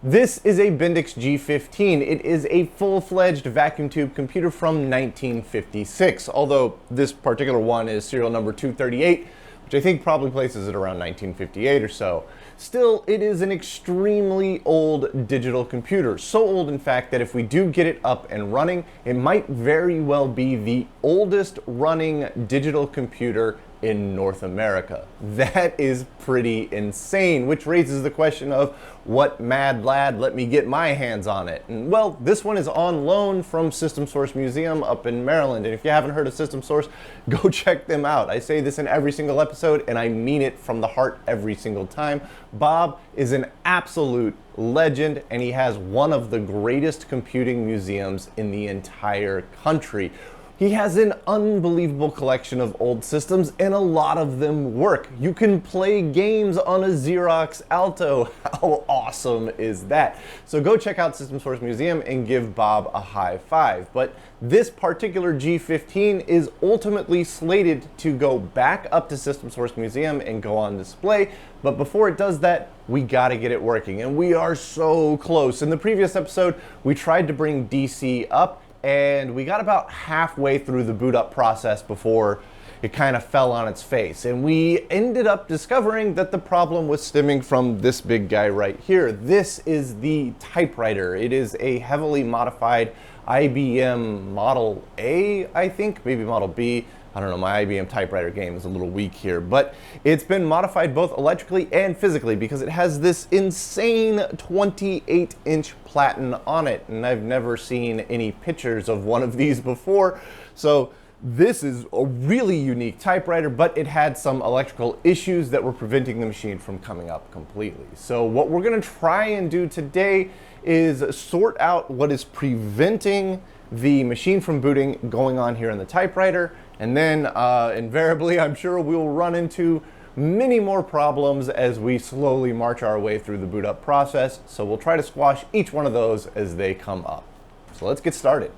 This is a Bendix G15. It is a full-fledged vacuum tube computer from 1956, although this particular one is serial number 238, which I think probably places it around 1958 or so. Still, it is an extremely old digital computer. So old, in fact, that if we do get it up and running, it might very well be the oldest running digital computer in North America. That is pretty insane, which raises the question of what mad lad let me get my hands on it? And well, this one is on loan from System Source Museum up in Maryland. And if you haven't heard of System Source, go check them out. I say this in every single episode and I mean it from the heart every single time. Bob is an absolute legend and he has one of the greatest computing museums in the entire country. He has an unbelievable collection of old systems and a lot of them work. You can play games on a Xerox Alto. How awesome is that? So go check out System Source Museum and give Bob a high five. But this particular G15 is ultimately slated to go back up to System Source Museum and go on display. But before it does that, we gotta get it working. And we are so close. In the previous episode, we tried to bring DC up and we got about halfway through the boot up process before it kind of fell on its face. And we ended up discovering that the problem was stemming from this big guy right here. This is the typewriter. It is a heavily modified IBM Model A, I think, maybe Model B. I don't know, my IBM typewriter game is a little weak here, but it's been modified both electrically and physically because it has this insane 28-inch platen on it, and I've never seen any pictures of one of these before. So this is a really unique typewriter, but it had some electrical issues that were preventing the machine from coming up completely. So what we're gonna try and do today is sort out what is preventing the machine from booting going on here in the typewriter, and then invariably I'm sure we'll run into many more problems as we slowly march our way through the boot up process. So we'll try to squash each one of those as they come up. So let's get started.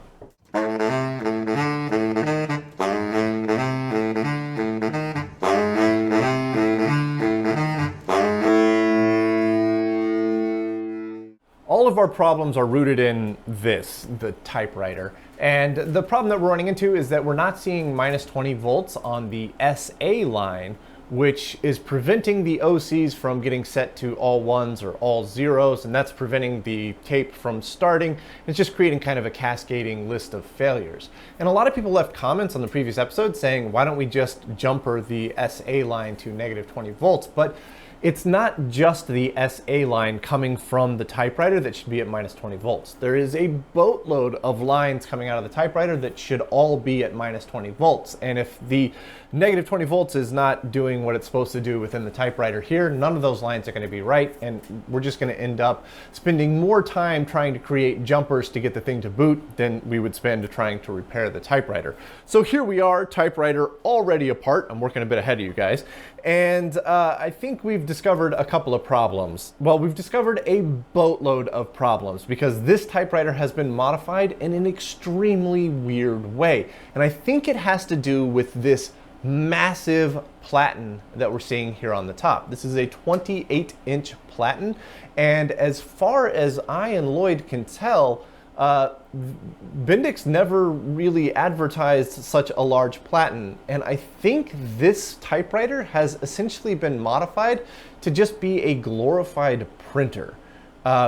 All of our problems are rooted in this, the typewriter. And the problem that we're running into is that we're not seeing minus 20 volts on the SA line, which is preventing the OCs from getting set to all ones or all zeros, and that's preventing the tape from starting. It's just creating kind of a cascading list of failures. And a lot of people left comments on the previous episode saying, why don't we just jumper the SA line to negative 20 volts? But it's not just the SA line coming from the typewriter that should be at minus 20 volts. There is a boatload of lines coming out of the typewriter that should all be at minus 20 volts. And if the negative 20 volts is not doing what it's supposed to do within the typewriter here, none of those lines are going to be right, and we're just going to end up spending more time trying to create jumpers to get the thing to boot than we would spend trying to repair the typewriter. So here we are, typewriter already apart. I'm working a bit ahead of you guys. And I think we've discovered a couple of problems. Well, we've discovered a boatload of problems because this typewriter has been modified in an extremely weird way. And I think it has to do with this massive platen that we're seeing here on the top. This is a 28-inch platen. And as far as I and Lloyd can tell, Bendix never really advertised such a large platen, and I think this typewriter has essentially been modified to just be a glorified printer,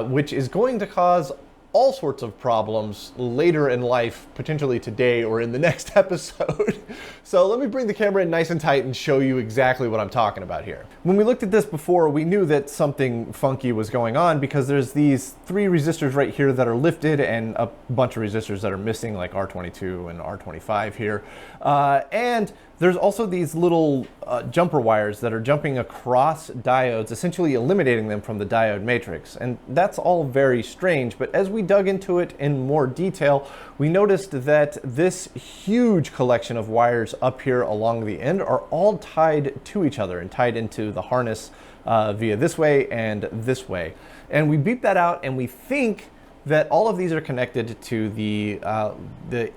which is going to cause all sorts of problems later in life, potentially today or in the next episode. So let me bring the camera in nice and tight and show you exactly what I'm talking about here. When we looked at this before, we knew that something funky was going on because there's these 3 resistors right here that are lifted and a bunch of resistors that are missing, like R22 and R25 here. And there's also these little jumper wires that are jumping across diodes, essentially eliminating them from the diode matrix. And that's all very strange, but as we dug into it in more detail, we noticed that this huge collection of wires up here along the end are all tied to each other and tied into the harness via this way and this way. And we beeped that out and we think that all of these are connected to the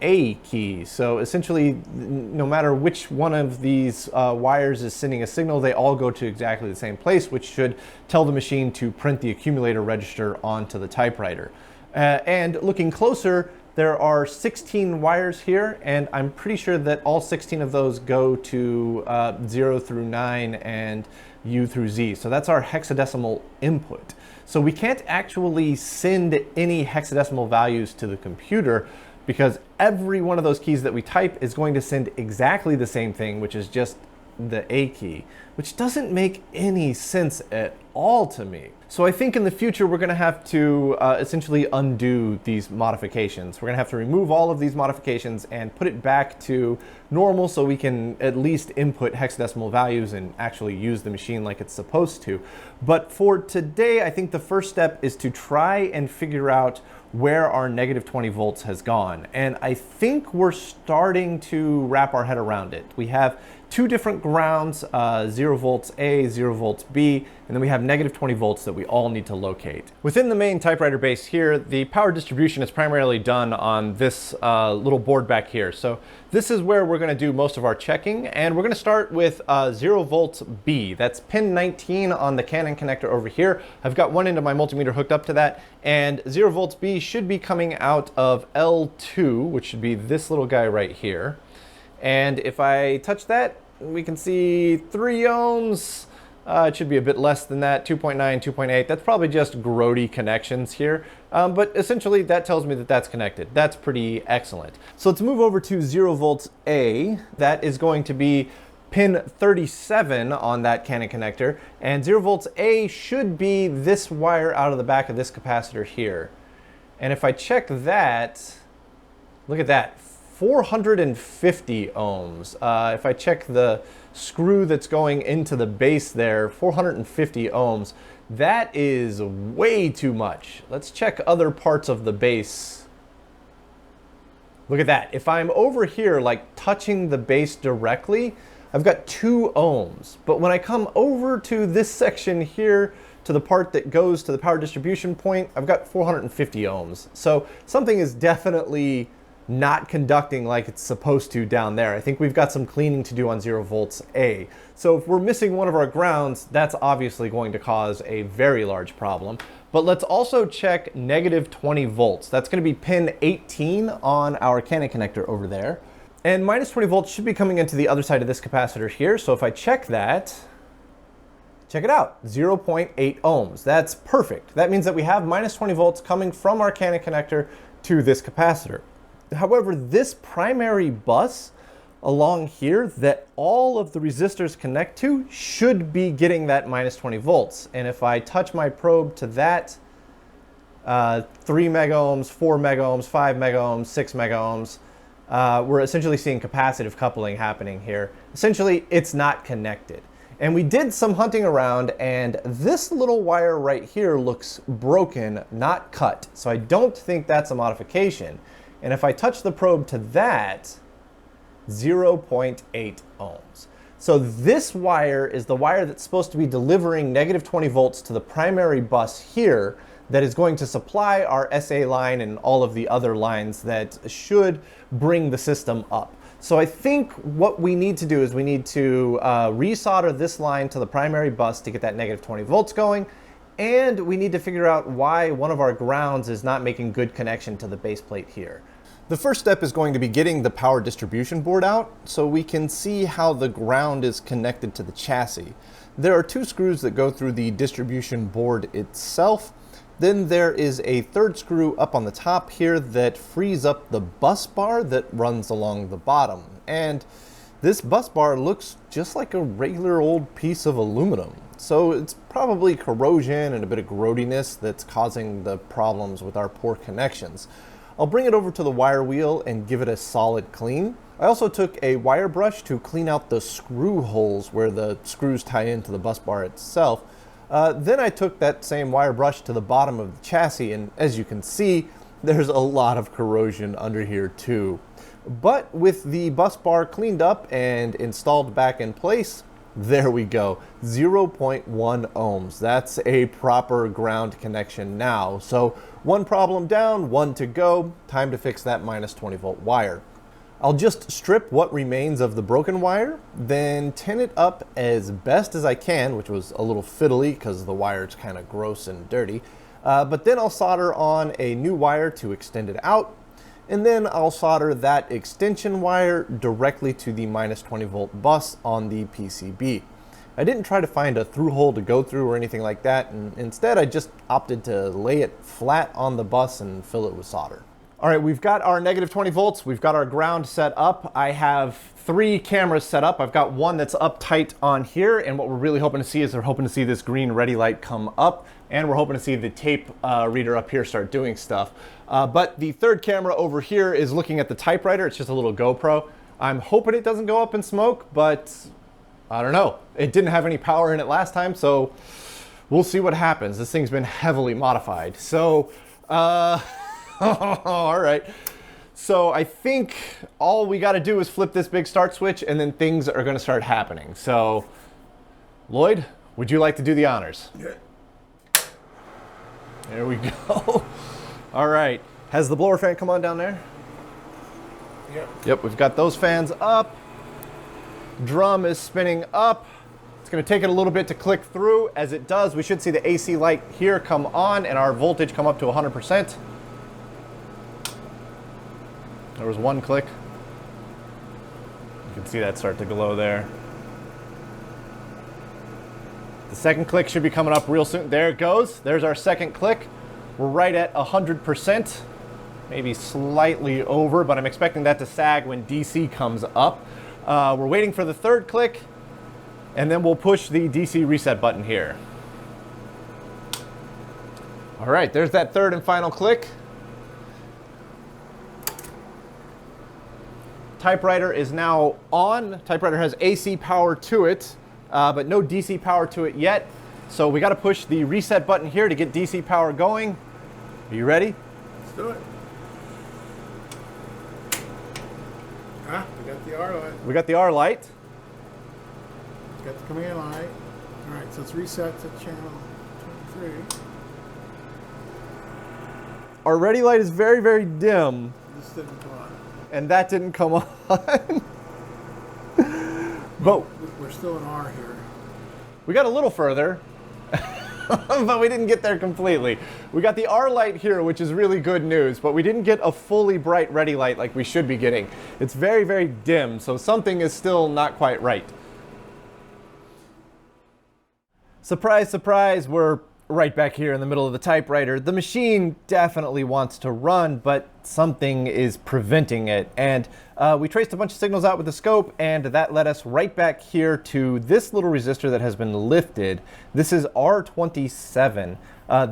A key. So essentially, no matter which one of these wires is sending a signal, they all go to exactly the same place, which should tell the machine to print the accumulator register onto the typewriter. And looking closer, there are 16 wires here, and I'm pretty sure that all 16 of those go to 0 through 9 and U through Z. So that's our hexadecimal input. So we can't actually send any hexadecimal values to the computer because every one of those keys that we type is going to send exactly the same thing, which is just the A key, which doesn't make any sense at all to me. So I think in the future we're going to have to essentially undo these modifications. We're going to have to remove all of these modifications and put it back to normal so we can at least input hexadecimal values and actually use the machine like it's supposed to. But for today, I think the first step is to try and figure out where our negative 20 volts has gone. And I think we're starting to wrap our head around it. We have two different grounds, 0 volts A, 0 volts B, and then we have negative 20 volts that we all need to locate. Within the main typewriter base here, the power distribution is primarily done on this little board back here. So this is where we're gonna do most of our checking, and we're gonna start with 0 volts B. That's pin 19 on the Canon connector over here. I've got one end of my multimeter hooked up to that, and 0 volts B should be coming out of L2, which should be this little guy right here. And if I touch that, we can see 3 ohms. It should be a bit less than that, 2.9, 2.8. That's probably just grody connections here. But essentially that tells me that that's connected. That's pretty excellent. So let's move over to 0 volts A. That is going to be pin 37 on that Canon connector. And 0 volts A should be this wire out of the back of this capacitor here. And if I check that, look at that. 450 ohms. If I check the screw that's going into the base there, 450 ohms. That is way too much. Let's check other parts of the base. Look at that. If I'm over here, like touching the base directly, I've got 2 ohms. But when I come over to this section here, to the part that goes to the power distribution point, I've got 450 ohms. So something is definitely not conducting like it's supposed to down there. I think we've got some cleaning to do on 0 volts A. So if we're missing one of our grounds, that's obviously going to cause a very large problem. But let's also check negative 20 volts. That's going to be pin 18 on our Canon connector over there. And minus 20 volts should be coming into the other side of this capacitor here. So if I check that, check it out, 0.8 ohms. That's perfect. That means that we have minus 20 volts coming from our Canon connector to this capacitor. However, this primary bus along here that all of the resistors connect to should be getting that minus 20 volts. And if I touch my probe to that, 3 mega ohms, 4 mega ohms, 5 mega ohms, 6 mega ohms, we're essentially seeing capacitive coupling happening here. Essentially, it's not connected. And we did some hunting around, and this little wire right here looks broken, not cut. So I don't think that's a modification. And if I touch the probe to that, 0.8 ohms. So this wire is the wire that's supposed to be delivering negative 20 volts to the primary bus here that is going to supply our SA line and all of the other lines that should bring the system up. So I think what we need to do is we need to resolder this line to the primary bus to get that negative 20 volts going. And we need to figure out why one of our grounds is not making good connection to the base plate here. The first step is going to be getting the power distribution board out so we can see how the ground is connected to the chassis. There are 2 screws that go through the distribution board itself. Then there is a 3rd screw up on the top here that frees up the bus bar that runs along the bottom. And this bus bar looks just like a regular old piece of aluminum. So it's probably corrosion and a bit of grodiness that's causing the problems with our poor connections. I'll bring it over to the wire wheel and give it a solid clean. I also took a wire brush to clean out the screw holes where the screws tie into the bus bar itself. Then I took that same wire brush to the bottom of the chassis, and as you can see, there's a lot of corrosion under here too. But with the bus bar cleaned up and installed back in place, There we go, 0.1 ohms. That's a proper ground connection now. So one problem down, one to go. Time to fix that minus 20 volt wire. I'll just strip what remains of the broken wire, then tin it up as best as I can, which was a little fiddly because the wire's kind of gross and dirty. But then I'll solder on a new wire to extend it out, and then I'll solder that extension wire directly to the minus 20 volt bus on the PCB. I didn't try to find a through hole to go through or anything like that, and instead I just opted to lay it flat on the bus and fill it with solder. All right, we've got our negative 20 volts, we've got our ground set up. I have 3 cameras set up. I've got one that's up tight on here, and what we're really hoping to see is we're hoping to see this green ready light come up, and we're hoping to see the tape reader up here start doing stuff. But the third camera over here is looking at the typewriter. It's just a little GoPro. I'm hoping it doesn't go up in smoke, but I don't know. It didn't have any power in it last time, so we'll see what happens. This thing's been heavily modified. So, all right. So I think all we got to do is flip this big start switch, and then things are going to start happening. So, Lloyd, would you like to do the honors? Yeah. There we go. All right. Has the blower fan come on down there? Yep. Yep, we've got those fans up. Drum is spinning up. It's going to take it a little bit to click through. As it does, we should see the AC light here come on and our voltage come up to 100%. There was one click. You can see that start to glow there. The second click should be coming up real soon. There it goes. There's our second click. We're right at 100%, maybe slightly over, but I'm expecting that to sag when DC comes up. We're waiting for the third click, and then we'll push the DC reset button here. All right, there's that third and final click. Typewriter is now on. Typewriter has AC power to it, but no DC power to it yet. So we got to push the reset button here to get DC power going. Are you ready? Let's do it. Ah, we got the R light. We got the R light. Got the command light. All right, so let's reset to channel 23. Our ready light is very, very dim. This didn't come on. And that didn't come on. But We're still in R here. we got a little further, but we didn't get there completely. We got the R light here, which is really good news, but we didn't get a fully bright ready light like we should be getting. It's very, very dim, so something is still not quite right. Surprise, surprise, we're right back here in the middle of the typewriter. The machine definitely wants to run, but something is preventing it. And we traced a bunch of signals out with the scope, and that led us right back here to this little resistor that has been lifted. This is R27.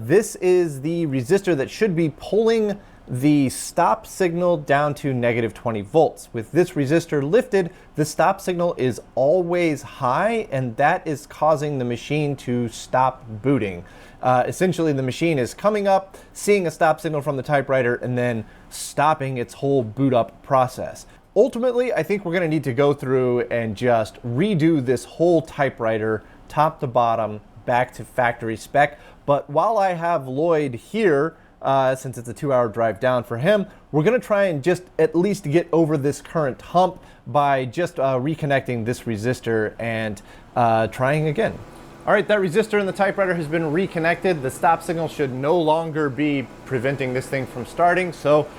This is the resistor that should be pulling the stop signal down to negative 20 volts. With this resistor lifted, the stop signal is always high, and that is causing the machine to stop booting. Essentially, the machine is coming up, seeing a stop signal from the typewriter, and then stopping its whole boot up process. Ultimately, I think we're going to need to go through and just redo this whole typewriter, top to bottom, back to factory spec. But while I have Lloyd here, since it's a 2-hour drive down for him, we're going to try and just at least get over this current hump by just reconnecting this resistor and trying again. All right, that resistor in the typewriter has been reconnected. The stop signal should no longer be preventing this thing from starting, so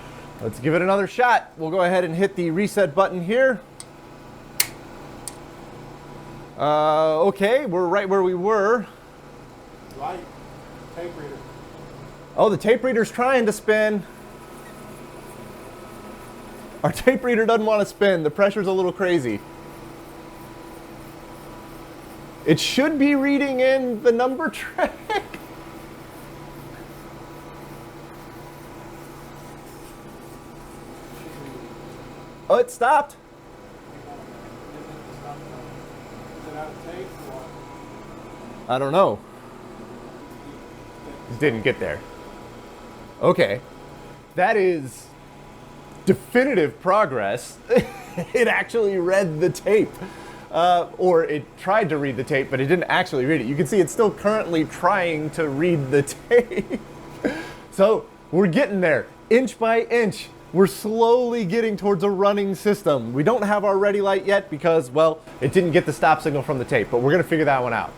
let's give it another shot. We'll go ahead and hit the reset button here. Okay, we're right where we were. Light. Tape reader. Oh, the tape reader's trying to spin. Our tape reader doesn't want to spin. The pressure's a little crazy. It should be reading in the number track. Oh, it stopped. I don't know. It didn't get there. Okay. That is definitive progress. It actually read the tape. or it tried to read the tape, but it didn't actually read it. You can see it's still currently trying to read the tape. So we're getting there, inch by inch. We're slowly getting towards a running system. We don't have our ready light yet because, well, it didn't get the stop signal from the tape, but we're gonna figure that one out.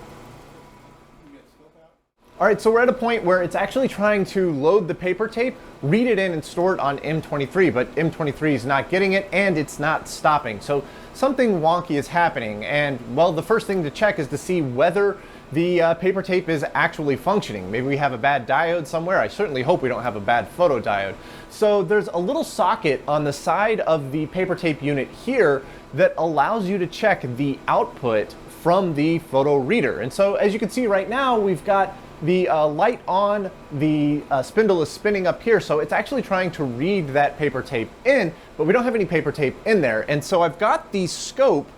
All right, so we're at a point where it's actually trying to load the paper tape, read it in and store it on M23, but M23 is not getting it and it's not stopping. So something wonky is happening. And well, the first thing to check is to see whether the paper tape is actually functioning. Maybe we have a bad diode somewhere. I certainly hope we don't have a bad photodiode. So there's a little socket on the side of the paper tape unit here that allows you to check the output from the photo reader. And so as you can see right now, we've got the light on, the spindle is spinning up here, so it's actually trying to read that paper tape in, but we don't have any paper tape in there. And so I've got the scope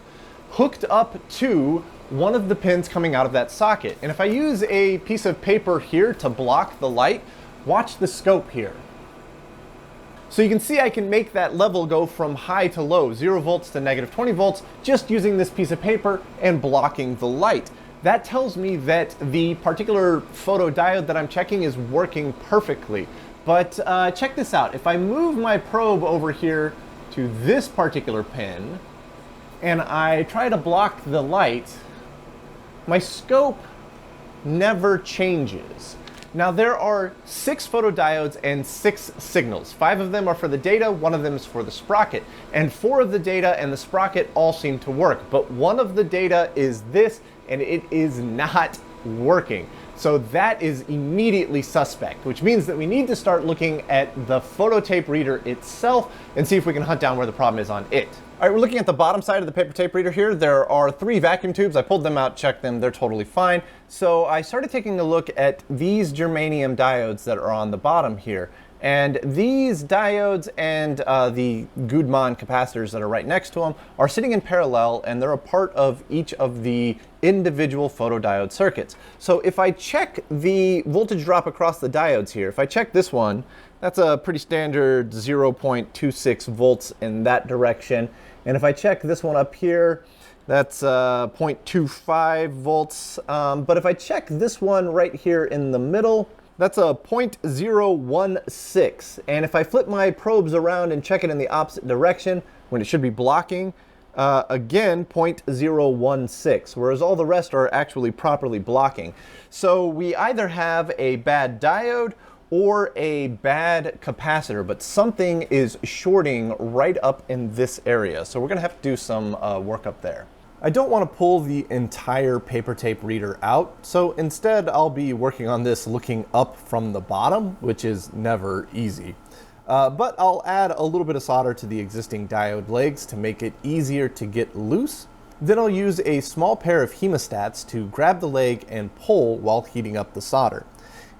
hooked up to one of the pins coming out of that socket. And if I use a piece of paper here to block the light, watch the scope here. So you can see I can make that level go from high to low, 0 volts to negative 20 volts, just using this piece of paper and blocking the light. That tells me that the particular photodiode that I'm checking is working perfectly. But check this out. If I move my probe over here to this particular pin and I try to block the light, my scope never changes. Now there are 6 photodiodes and 6 signals. 5 of them are for the data, 1 of them is for the sprocket. And 4 of the data and the sprocket all seem to work. But 1 of the data is this, and it is not working. So that is immediately suspect, which means that we need to start looking at the phototape reader itself and see if we can hunt down where the problem is on it. All right, we're looking at the bottom side of the paper tape reader here. There are 3 vacuum tubes. I pulled them out, checked them, they're totally fine. So I started taking a look at these germanium diodes that are on the bottom here. And these diodes and the Gudman capacitors that are right next to them are sitting in parallel, and they're a part of each of the individual photodiode circuits. So if I check the voltage drop across the diodes here, if I check this one, that's a pretty standard 0.26 volts in that direction. And if I check this one up here, that's 0.25 volts. But if I check this one right here in the middle, that's a 0.016. And if I flip my probes around and check it in the opposite direction, when it should be blocking, again, 0.016, whereas all the rest are actually properly blocking. So we either have a bad diode or a bad capacitor, but something is shorting right up in this area. So we're gonna have to do some work up there. I don't want to pull the entire paper tape reader out, so instead I'll be working on this looking up from the bottom, which is never easy. But I'll add a little bit of solder to the existing diode legs to make it easier to get loose. Then I'll use a small pair of hemostats to grab the leg and pull while heating up the solder.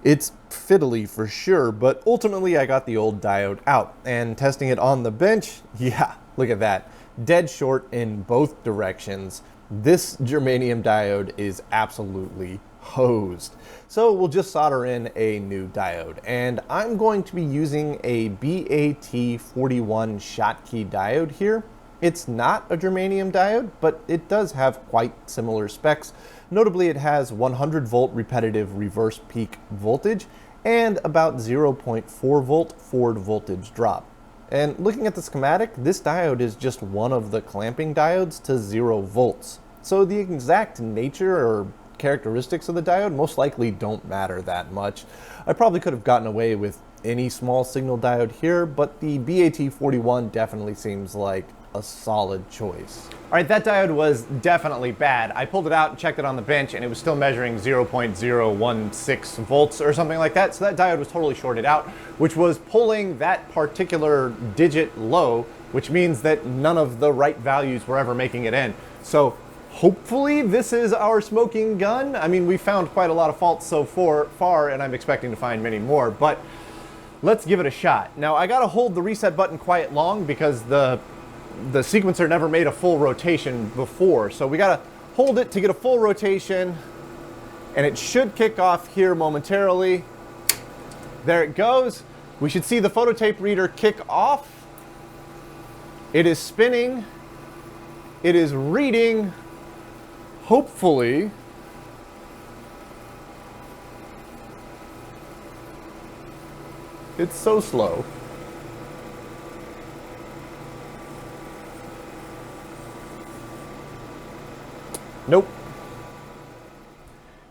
It's fiddly for sure, but ultimately I got the old diode out, and testing it on the bench, yeah, look at that. Dead short in both directions. This germanium diode is absolutely hosed. So we'll just solder in a new diode, and I'm going to be using a BAT41 Schottky diode here. It's not a germanium diode, but it does have quite similar specs. Notably, it has 100 volt repetitive reverse peak voltage and about 0.4 volt forward voltage drop. And looking at the schematic, this diode is just one of the clamping diodes to 0 volts. So the exact nature or characteristics of the diode most likely don't matter that much. I probably could have gotten away with any small signal diode here, but the BAT41 definitely seems like a solid choice. All right, that diode was definitely bad. I pulled it out and checked it on the bench, and it was still measuring 0.016 volts or something like that. So that diode was totally shorted out, which was pulling that particular digit low, which means that none of the right values were ever making it in. So hopefully this is our smoking gun. I mean, we found quite a lot of faults so far, and I'm expecting to find many more, but let's give it a shot. Now, I gotta hold the reset button quite long because the sequencer never made a full rotation before. So we gotta hold it to get a full rotation, and it should kick off here momentarily. There it goes. We should see the phototape reader kick off. It is spinning. It is reading hopefully it's so slow. Nope.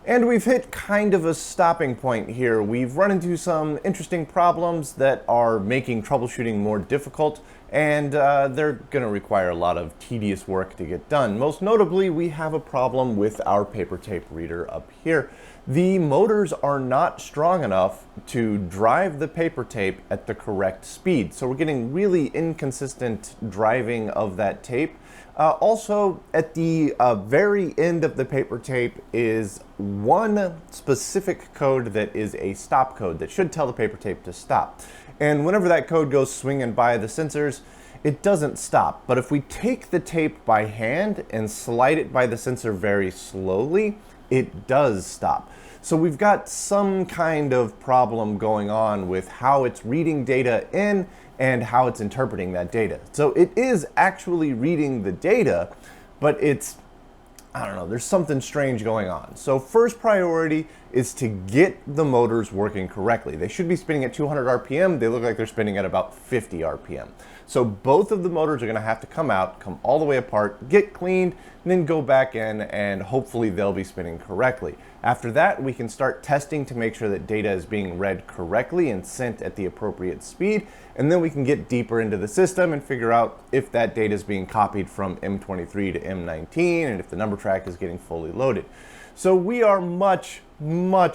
And we've hit kind of a stopping point here. We've run into some interesting problems that are making troubleshooting more difficult, and they're going to require a lot of tedious work to get done. Most notably, we have a problem with our paper tape reader up here. The motors are not strong enough to drive the paper tape at the correct speed, so we're getting really inconsistent driving of that tape. Also, at the very end of the paper tape is one specific code that is a stop code that should tell the paper tape to stop. And whenever that code goes swinging by the sensors, it doesn't stop. But if we take the tape by hand and slide it by the sensor very slowly, it does stop. So we've got some kind of problem going on with how it's reading data in and how it's interpreting that data. So it is actually reading the data, but it's, I don't know, there's something strange going on. So first priority is to get the motors working correctly. They should be spinning at 200 RPM. They look like they're spinning at about 50 RPM. So both of the motors are gonna have to come out, come all the way apart, get cleaned, and then go back in, and hopefully they'll be spinning correctly. After that, we can start testing to make sure that data is being read correctly and sent at the appropriate speed, and then we can get deeper into the system and figure out if that data is being copied from M23 to M19 and if the number track is getting fully loaded. So we are much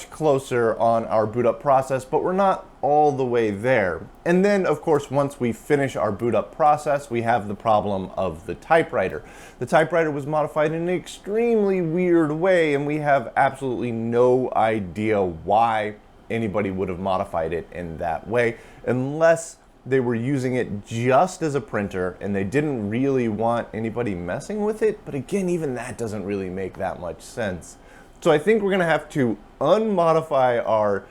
closer on our boot up process, but we're not all the way there. And then, of course, once we finish our boot up process, we have the problem of the typewriter. The typewriter was modified in an extremely weird way, and we have absolutely no idea why anybody would have modified it in that way, unless they were using it just as a printer and they didn't really want anybody messing with it. But again, even that doesn't really make that much sense. So I think we're gonna have to unmodify our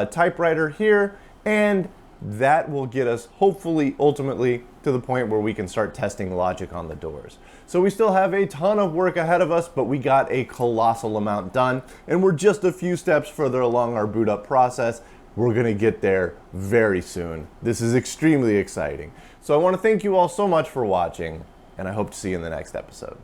typewriter here, and that will get us hopefully ultimately to the point where we can start testing logic on the doors. So we still have a ton of work ahead of us, but we got a colossal amount done, and we're just a few steps further along our boot up process. We're gonna get there very soon. This is extremely exciting. So I wanna thank you all so much for watching, and I hope to see you in the next episode.